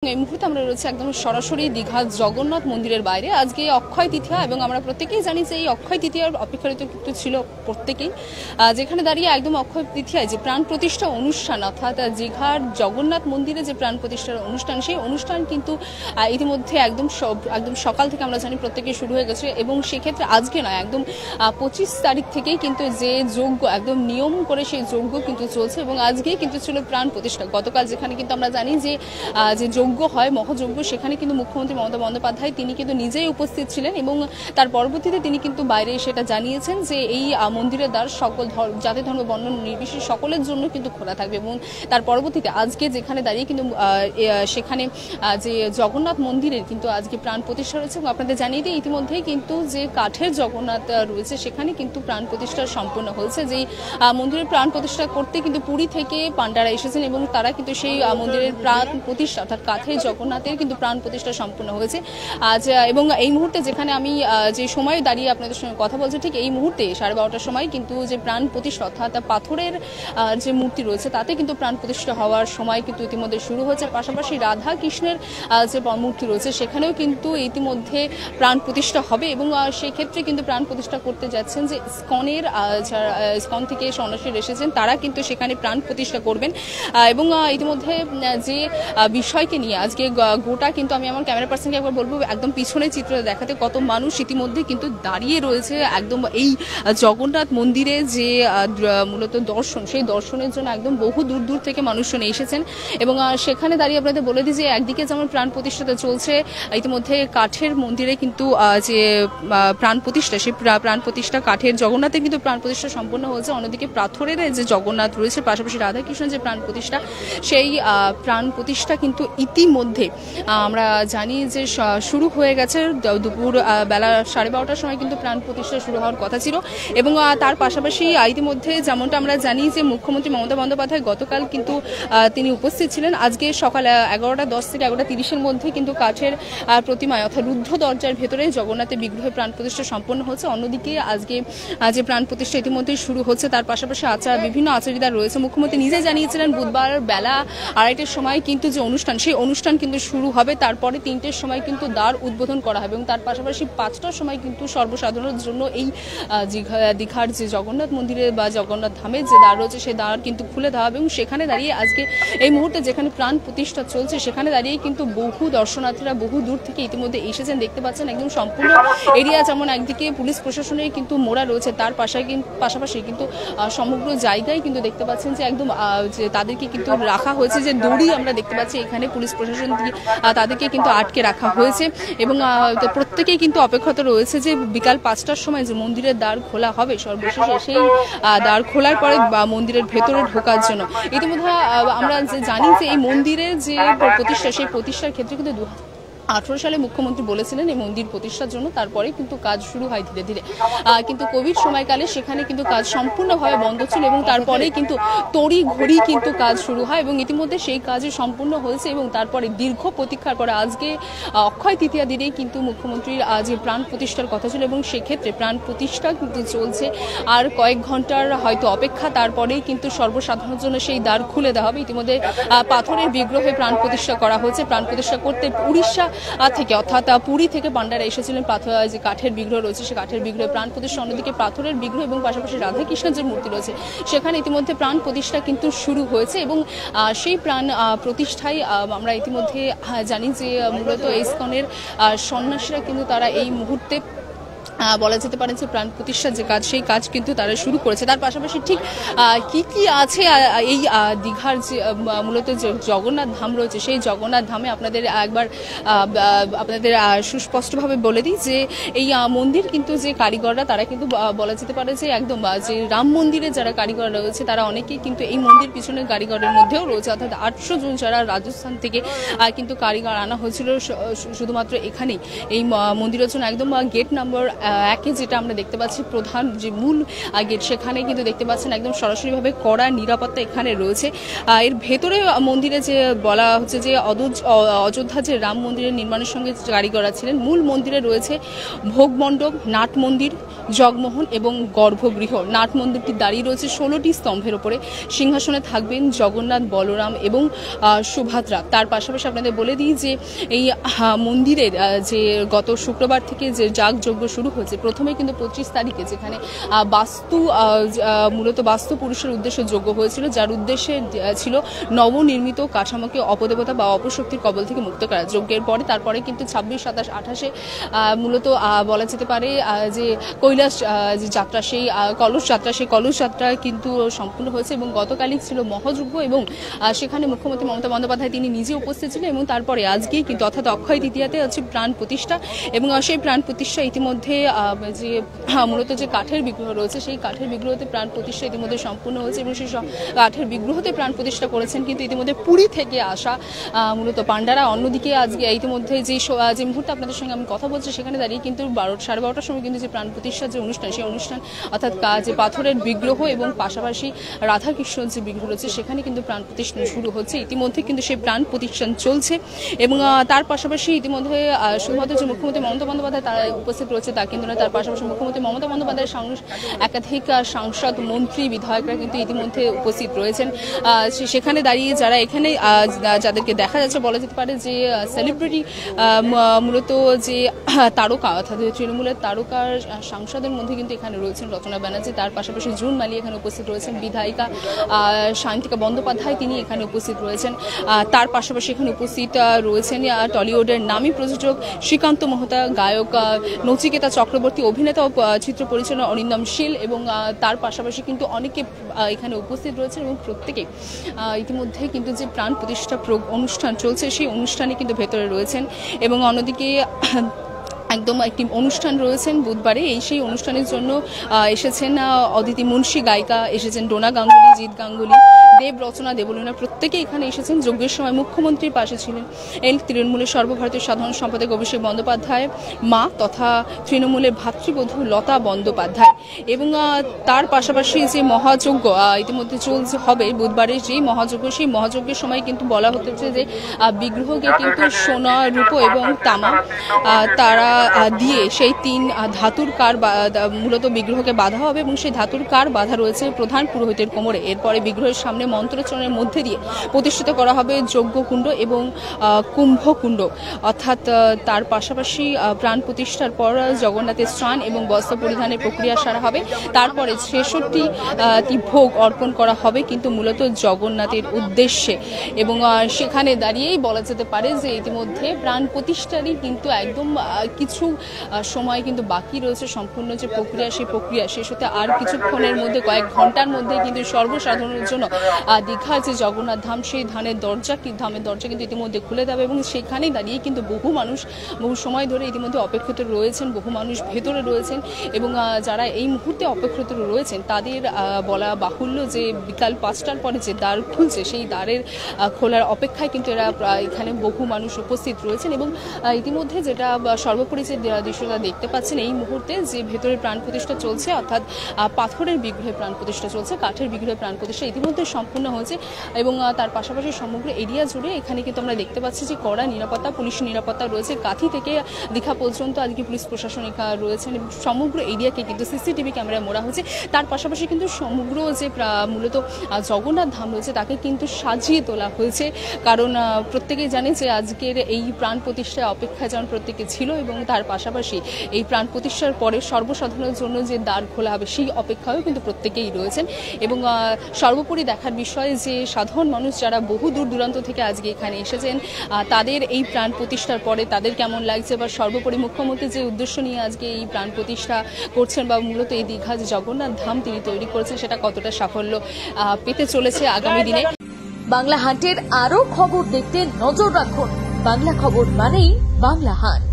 এই মুহূর্তে আমরা রয়েছে একদম সরাসরি দীঘা জগন্নাথ মন্দিরের বাইরে। আজকে অক্ষয় তৃতীয়া এবং আমরা প্রত্যেকেই জানি যে এই অক্ষয় তৃতীয়ার অপেক্ষারিত কিন্তু ছিল প্রত্যেকেই, যেখানে দাঁড়িয়ে একদম অক্ষয় তৃতীয়ায় যে প্রাণ প্রতিষ্ঠা অনুষ্ঠান, অর্থাৎ দীঘার জগন্নাথ মন্দিরে যে প্রাণ প্রতিষ্ঠার অনুষ্ঠান, সেই অনুষ্ঠান কিন্তু ইতিমধ্যে একদম সকাল থেকে আমরা জানি প্রত্যেকেই শুরু হয়ে গেছে। এবং সেক্ষেত্রে আজকে নয়, একদম 25 তারিখ থেকেই কিন্তু যে যজ্ঞ একদম নিয়ম করে সেই যজ্ঞ কিন্তু চলছে এবং আজকেই কিন্তু ছিল প্রাণ প্রতিষ্ঠা। গতকাল যেখানে কিন্তু আমরা জানি যে যজ্ঞ হয় মহাযজ্ঞ, সেখানে কিন্তু মুখ্যমন্ত্রী মমতা বন্দ্যোপাধ্যায় তিনি কিন্তু নিজেই উপস্থিত ছিলেন এবং তার পরবর্তীতে তিনি কিন্তু বাইরে সেটা জানিয়েছেন যে এই মন্দিরের দ্বার সকল জাতি ধর্ম বর্ণ নির্বিশেষে সকলের জন্য কিন্তু খোলা থাকবে। এবং তার পরবর্তীতে আজকে যেখানে দাঁড়িয়ে কিন্তু সেখানে যে জগন্নাথ মন্দিরের কিন্তু আজকে প্রাণ প্রতিষ্ঠা রয়েছে এবং আপনাদের জানিয়ে দিই ইতিমধ্যেই কিন্তু যে কাঠের জগন্নাথ রয়েছে সেখানে কিন্তু প্রাণ প্রতিষ্ঠা সম্পূর্ণ হয়েছে। যেই মন্দিরের প্রাণ প্রতিষ্ঠা করতে কিন্তু পুরী থেকে পাণ্ডারা এসেছেন এবং তারা কিন্তু সেই মন্দিরের প্রাণ প্রতিষ্ঠা অর্থাৎ কাঠের জগন্নাথের কিন্তু প্রাণ প্রতিষ্ঠা সম্পূর্ণ হয়েছে আজ। এবং এই মুহূর্তে যেখানে আমি যে সময় দাঁড়িয়ে আপনাদের সঙ্গে কথা বলছি, ঠিক এই মুহূর্তে 12:30টার সময় কিন্তু যে প্রাণ প্রতিষ্ঠা অর্থাৎ পাথরের যে মূর্তি রয়েছে তাতে কিন্তু প্রাণ প্রতিষ্ঠা হওয়ার সময় কিন্তু ইতিমধ্যে শুরু হয়েছে। পাশাপাশি রাধা কৃষ্ণের যে মূর্তি রয়েছে সেখানেও কিন্তু ইতিমধ্যে প্রাণ প্রতিষ্ঠা হবে এবং সেই ক্ষেত্রে কিন্তু প্রাণ প্রতিষ্ঠা করতে যাচ্ছেন যে ইসকন থেকে সন্ন্যাসীরা এসেছেন, তারা কিন্তু সেখানে প্রাণ প্রতিষ্ঠা করবেন। এবং ইতিমধ্যে যে বিষয়কে নিয়ে আজকে গোটা কিন্তু আমি আমার ক্যামেরা পার্সনকে একবার বলবো একদম পিছনের চিত্র দেখাতে, কত মানুষ ইতিমধ্যে কিন্তু দাঁড়িয়ে রয়েছে একদম এই জগন্নাথ মন্দিরে যে মূলত দর্শন, সেই দর্শনের জন্য একদম বহু দূর দূর থেকে মানুষজন এসেছেন। এবং সেখানে দাঁড়িয়ে আপনাদের বলে দিই যে একদিকে যেমন প্রাণ প্রতিষ্ঠাতে চলছে, ইতিমধ্যে কাঠের মন্দিরে কিন্তু যে প্রাণ প্রতিষ্ঠা, সেই প্রাণ প্রতিষ্ঠা কাঠের জগন্নাথে কিন্তু প্রাণ প্রতিষ্ঠা সম্পন্ন হয়েছে। অন্যদিকে পাথরের যে জগন্নাথ রয়েছে, পাশাপাশি রাধাকৃষ্ণের যে প্রাণ প্রতিষ্ঠা, সেই প্রাণ প্রতিষ্ঠা কিন্তু ইতিমধ্যে আমরা জানি যে শুরু হয়ে গেছে। দুপুর বেলা 12:30টার সময় কিন্তু প্রাণ প্রতিষ্ঠা শুরু হওয়ার কথা ছিল। এবং তার পাশাপাশি ইতিমধ্যে যেমনটা আমরা জানি যে মুখ্যমন্ত্রী মমতা বন্দ্যোপাধ্যায় গতকাল কিন্তু তিনি উপস্থিত ছিলেন। আজকে সকাল 11:10 থেকে 11:30-এর মধ্যে কিন্তু কাঠের প্রতিমায় অর্থাৎ রুদ্ধ দরজার ভেতরে জগন্নাথের বিগ্রহে প্রাণ প্রতিষ্ঠা সম্পন্ন হচ্ছে। অন্যদিকে আজকে যে প্রাণ প্রতিষ্ঠা ইতিমধ্যে শুরু হচ্ছে, তার পাশাপাশি বিভিন্ন আচার্যরা রয়েছে। মুখ্যমন্ত্রী নিজে জানিয়েছিলেন বুধবার বেলা 2:30টার সময় কিন্তু যে অনুষ্ঠান, সেই অনুষ্ঠান কিন্তু শুরু হবে। তারপরে 3টের সময় কিন্তু দ্বার উদ্বোধন করা হবে এবং তার পাশাপাশি 5টার সময় কিন্তু সর্বসাধারণের জন্য এই দীঘার যে জগন্নাথ মন্দিরে বা জগন্নাথ ধামের যে দ্বার রয়েছে সেই দ্বার কিন্তু খুলে দেওয়া হবে। এবং সেখানে দাঁড়িয়ে আজকে এই মুহূর্তে যেখানে প্রাণ প্রতিষ্ঠা চলছে সেখানে দাঁড়িয়ে কিন্তু বহু দর্শনার্থীরা বহু দূর থেকে ইতিমধ্যে এসেছেন। দেখতে পাচ্ছেন একদম সম্পূর্ণ এরিয়া যেমন একদিকে পুলিশ প্রশাসনের কিন্তু মোড়া রয়েছে, তার পাশাপাশি কিন্তু সমগ্র জায়গায় কিন্তু দেখতে পাচ্ছেন যে একদম যে তাদেরকে কিন্তু রাখা হয়েছে, যে দড়ি আমরা দেখতে পাচ্ছি এখানে পুলিশ প্রশাসন দিয়ে তাদেরকে কিন্তু আটকে রাখা হয়েছে। এবং প্রত্যেকেই কিন্তু অপেক্ষাত রয়েছে যে বিকাল 5টার সময় যে মন্দিরের দ্বার খোলা হবে সর্বশেষে, সেই দ্বার খোলার পরে মন্দিরের ভেতরে ঢোকার জন্য। ইতিমধ্যে আমরা যে জানি যে এই মন্দিরের যে প্রতিষ্ঠা, সেই প্রতিষ্ঠার ক্ষেত্রে কিন্তু 2018 সালে মুখ্যমন্ত্রী বলেছিলেন এই মন্দির প্রতিষ্ঠার জন্য, তারপরে কিন্তু কাজ শুরু হয় ধীরে ধীরে। কিন্তু কোভিড সময়কালে সেখানে কিন্তু কাজ সম্পূর্ণভাবে বন্ধ ছিল এবং তারপরে কিন্তু তড়ি ঘড়ি কিন্তু কাজ শুরু হয় এবং ইতিমধ্যে সেই কাজ সম্পূর্ণ হয়েছে। এবং তারপরে দীর্ঘ প্রতীক্ষার পরে আজকে অক্ষয় তৃতীয়া দিনেই কিন্তু মুখ্যমন্ত্রীর যে প্রাণ প্রতিষ্ঠার কথা ছিল এবং সেক্ষেত্রে প্রাণ প্রতিষ্ঠা কিন্তু চলছে। আর কয়েক ঘন্টার হয়তো অপেক্ষা, তারপরেই কিন্তু সর্বসাধারণের জন্য সেই দ্বার খুলে দেওয়া হবে। ইতিমধ্যে পাথরের বিগ্রহে প্রাণ প্রতিষ্ঠা করা হয়েছে। প্রাণ প্রতিষ্ঠা করতে উড়িষ্যা থেকে অর্থাৎ পুরী থেকে পাণ্ডারা এসেছিলেন। যে কাঠের বিগ্রহ রয়েছে সেই কাঠের বিগ্রহে প্রাণ প্রতিষ্ঠা, অন্যদিকে পাথরের বিগ্রহ এবং পাশাপাশি রাধাকৃষ্ণের যে মূর্তি রয়েছে সেখানে ইতিমধ্যে প্রাণ প্রতিষ্ঠা কিন্তু শুরু হয়েছে। এবং সেই প্রাণ প্রতিষ্ঠায় আমরা ইতিমধ্যে জানি যে মূলত ইসকনের সন্ন্যাসীরা কিন্তু তারা এই মুহূর্তে বলা যেতে পারে যে প্রাণ প্রতিষ্ঠার যে কাজ, সেই কাজ কিন্তু তারা শুরু করেছে। তার পাশাপাশি ঠিক কি আছে এই দীঘার যে মূলত যে জগন্নাথ ধাম রয়েছে, সেই জগন্নাথ ধামে আপনাদের একবার আপনাদের সুস্পষ্টভাবে বলে দিই যে এই মন্দির কিন্তু যে কারিগররা তারা কিন্তু বলা যেতে পারে যে একদম যে রাম মন্দিরে যারা কারিগর রয়েছে তারা অনেকেই কিন্তু এই মন্দির পিছনের কারিগরের মধ্যেও রয়েছে। অর্থাৎ 800 জন যারা রাজস্থান থেকে কিন্তু কারিগর আনা হয়েছিল শুধুমাত্র এখানেই এই মন্দিরের জন্য। একদম গেট নাম্বার একে যেটা আমরা দেখতে পাচ্ছি প্রধান যে মূল গেট, সেখানে কিন্তু দেখতে পাচ্ছেন একদম সরাসরিভাবে কড়া নিরাপত্তা এখানে রয়েছে। এর ভেতরে মন্দিরে যে বলা হচ্ছে যে অযোধ্যা যে রাম মন্দিরের নির্মাণের সঙ্গে কারিগররা ছিলেন, মূল মন্দিরে রয়েছে ভোগ মণ্ডপ, নাট মন্দির, জগমোহন এবং গর্ভগৃহ। নাট মন্দিরটি দাঁড়িয়ে রয়েছে 16টি স্তম্ভের উপরে। সিংহাসনে থাকবেন জগন্নাথ, বলরাম এবং সুভদ্রা। তার পাশাপাশি আপনাদের বলে দিই যে এই মন্দিরের যে গত শুক্রবার থেকে যে যাগযজ্ঞ শুরু হয়েছে, প্রথমে কিন্তু 25 তারিখে যেখানে মূলত বাস্তু পুরুষের উদ্দেশ্যে যজ্ঞ হয়েছিল, যার উদ্দেশ্যে ছিল নবনির্মিত কাঠামোকে অপদেবতা বা অপশক্তির কবল থেকে মুক্ত করা। যজ্ঞের পরে তারপরে কিন্তু 26, 27, 28-এ মূলত বলা যেতে পারে যে কৈলাস যে যাত্রা, সেই কলস যাত্রা, সেই কলস যাত্রা কিন্তু সম্পূর্ণ হয়েছে এবং গতকালই ছিল মহাযজ্ঞ এবং সেখানে মুখ্যমন্ত্রী মমতা বন্দ্যোপাধ্যায় তিনি নিজে উপস্থিত ছিলেন এবং তারপরে আজকেই কিন্তু অর্থাৎ অক্ষয় তৃতীয়াতে হচ্ছে প্রাণ প্রতিষ্ঠা এবং সেই প্রাণ প্রতিষ্ঠা ইতিমধ্যে যে মূলত যে কাঠের বিগ্রহ রয়েছে, সেই কাঠের বিগ্রহতে প্রাণ প্রতিষ্ঠা ইতিমধ্যে সম্পূর্ণ হয়েছে এবং সেই কাঠের বিগ্রহতে প্রাণ প্রতিষ্ঠা করেছেন কিন্তু ইতিমধ্যে পুরী থেকে আসা মূলত পাণ্ডারা। অন্যদিকে আজকে ইতিমধ্যে যে মুহূর্তে আপনাদের সঙ্গে আমি কথা বলছি, সেখানে দাঁড়িয়ে কিন্তু 12-12:30টার সময় কিন্তু যে প্রাণ প্রতিষ্ঠার যে অনুষ্ঠান, সেই অনুষ্ঠান অর্থাৎ যে পাথরের বিগ্রহ এবং পাশাপাশি রাধাকৃষ্ণর যে বিগ্রহ রয়েছে, সেখানে কিন্তু প্রাণ প্রতিষ্ঠান শুরু হচ্ছে। ইতিমধ্যে কিন্তু সেই প্রাণ প্রতিষ্ঠান চলছে এবং তার পাশাপাশি ইতিমধ্যে শুধুমাত্র যে মুখ্যমন্ত্রী মমতা বন্দ্যোপাধ্যায় তারা উপস্থিত রয়েছে তা কিন্তু নয়, তার পাশাপাশি মুখ্যমন্ত্রী মমতা বন্দ্যোপাধ্যায়ের একাধিক সাংসদ, মন্ত্রী, বিধায়করা কিন্তু ইতিমধ্যে উপস্থিত রয়েছেন। সেখানে দাঁড়িয়ে যারা এখানে যাদেরকে দেখা যাচ্ছে, বলা যেতে পারে যে সেলিব্রিটি মূলত যে তারকা অর্থাৎ তৃণমূলের তারকার সাংসদের মধ্যে কিন্তু এখানে রয়েছেন রচনা ব্যানার্জি, তার পাশাপাশি জুন মালি এখানে উপস্থিত রয়েছেন, বিধায়িকা শান্তিকা বন্দ্যোপাধ্যায় তিনি এখানে উপস্থিত রয়েছেন। তার পাশাপাশি এখানে উপস্থিত রয়েছেন টলিউডের নামী প্রযোজক শ্রীকান্ত মোহতা, গায়ক নচিকেতা চক্রবর্তী, অভিনেতা ও চিত্র পরিচালক অরিন্দম শীল এবং তার পাশাপাশি কিন্তু অনেকে এখানে উপস্থিত রয়েছেন এবং প্রত্যেকে ইতিমধ্যে কিন্তু যে প্রাণ প্রতিষ্ঠা অনুষ্ঠান চলছে, সেই অনুষ্ঠানে কিন্তু ভেতরে রয়েছেন এবং অন্যদিকে একদম একটি অনুষ্ঠান রয়েছেন বুধবারে। সেই অনুষ্ঠানের জন্য এসেছেন অদিতি মুন্সি গায়িকা, এসেছেন ডোনা গাঙ্গুলি, জিৎ গাঙ্গুলি, দেব রচনা, দেবলীনা, প্রত্যেকে এখানে এসেছেন। যজ্ঞের সময় মুখ্যমন্ত্রীর পাশে ছিলেন তৃণমূলের সর্বভারতীয় সাধারণ সম্পাদক অভিষেক বন্দ্যোপাধ্যায়, মা তথা তৃণমূলের ভাতৃবধূ লতা বন্দ্যোপাধ্যায় এবং তার পাশাপাশি যে মহাযজ্ঞ ইতিমধ্যে চলছে হবে বুধবারে যেই মহাযজ্ঞ, সেই মহাযজ্ঞের সময় কিন্তু বলা হচ্ছে যে বিগ্রহকে কিন্তু সোনা, রূপো এবং তামা তারা দিয়ে সেই 3 ধাতুর কার মূলত বিগ্রহকে বাঁধা হবে এবং সেই ধাতুর কার বাঁধা রয়েছে প্রধান পুরোহিতের কোমরে। এরপরে বিগ্রহের সামনে মন্ত্রোচ্চারণের মধ্যে দিয়ে প্রতিষ্ঠিত করা হবে যজ্ঞকুণ্ড এবং কুম্ভকুণ্ড। অর্থাৎ তার পাশাপাশি প্রাণ প্রতিষ্ঠার পর জগন্নাথের স্নান এবং বস্ত্র পরিধানের প্রক্রিয়া সারা হবে। তারপরে 66টি ভোগ অর্পণ করা হবে কিন্তু মূলত জগন্নাথের উদ্দেশ্যে এবং সেখানে দাঁড়িয়েই বলা যেতে পারে যে ইতিমধ্যে প্রাণ প্রতিষ্ঠারই কিন্তু একদম কিছু সময় কিন্তু বাকি রয়েছে। সম্পূর্ণ যে প্রক্রিয়া, সেই প্রক্রিয়া শেষ হতে আর কিছুক্ষণের মধ্যে, কয়েক ঘন্টার মধ্যে কিন্তু সর্বসাধারণের জন্য দীঘার যে জগন্নাথ ধাম, সেই ধামের দরজা কিন্তু ইতিমধ্যে খুলে দেবে এবং সেখানে দাঁড়িয়ে কিন্তু বহু মানুষ বহু সময় ধরে ইতিমধ্যে অপেক্ষিত রয়েছেন, বহু মানুষ ভেতরে রয়েছেন এবং যারা এই মুহূর্তে অপেক্ষিত রয়েছেন তাদের বলা বাহুল্য যে বিকাল 5টার পরে যে দ্বার খুলছে, সেই দ্বারের খোলার অপেক্ষায় কিন্তু এরা এখানে বহু মানুষ উপস্থিত রয়েছেন এবং ইতিমধ্যে যেটা সর্বোপরি যে দৃশ্যটা দেখতে পাচ্ছেন এই মুহূর্তে যে ভেতরে প্রাণ প্রতিষ্ঠা চলছে, অর্থাৎ পাথরের বিগ্রহে প্রাণ প্রতিষ্ঠা চলছে, কাঠের বিগ্রহে প্রাণ প্রতিষ্ঠা ইতিমধ্যে সম্পূর্ণ হয়েছে এবং তার পাশাপাশি সমগ্র এরিয়া জুড়ে এখানে কিন্তু আমরা দেখতে পাচ্ছি যে কড়া নিরাপত্তা, পুলিশ নিরাপত্তা রয়েছে। কাঁথি থেকে দীঘা পর্যন্ত আজকে পুলিশ প্রশাসন রয়েছেন এবং সমগ্র এরিয়াকে কিন্তু সিসিটিভি ক্যামেরায় মোড়া হয়েছে। তার পাশাপাশি কিন্তু সমগ্র যে মূলত জগন্নাথ ধাম রয়েছে তাকে কিন্তু সাজিয়ে তোলা হয়েছে, কারণ প্রত্যেকেই জানে যে আজকের এই প্রাণ প্রতিষ্ঠায় অপেক্ষা যেমন প্রত্যেকে ছিল এবং তার পাশাপাশি এই প্রাণ প্রতিষ্ঠার পরে সর্বসাধারণের জন্য যে দ্বার খোলা হবে সেই অপেক্ষায়ও কিন্তু প্রত্যেকেই রয়েছেন এবং সর্বোপরি দেখার বিষয় যে সাধারণ মানুষ যারা বহু দূর দূরান্ত থেকে আজকে এখানে এসেছেন তাদের এই প্রাণ প্রতিষ্ঠার পরে তাদের কেমন লাগছে বা সর্বোপরি মুখ্যমন্ত্রী যে উদ্দেশ্য নিয়ে আজকে এই প্রাণ প্রতিষ্ঠা করছেন বা মূলত এই দীঘা যে জগন্নাথ ধাম তিনি তৈরি করেছেন সেটা কতটা সাফল্য পেতে চলেছে আগামী দিনে। বাংলা হাটের আরো খবর দেখতে নজর রাখুন। বাংলা খবর মানেই বাংলা হাট।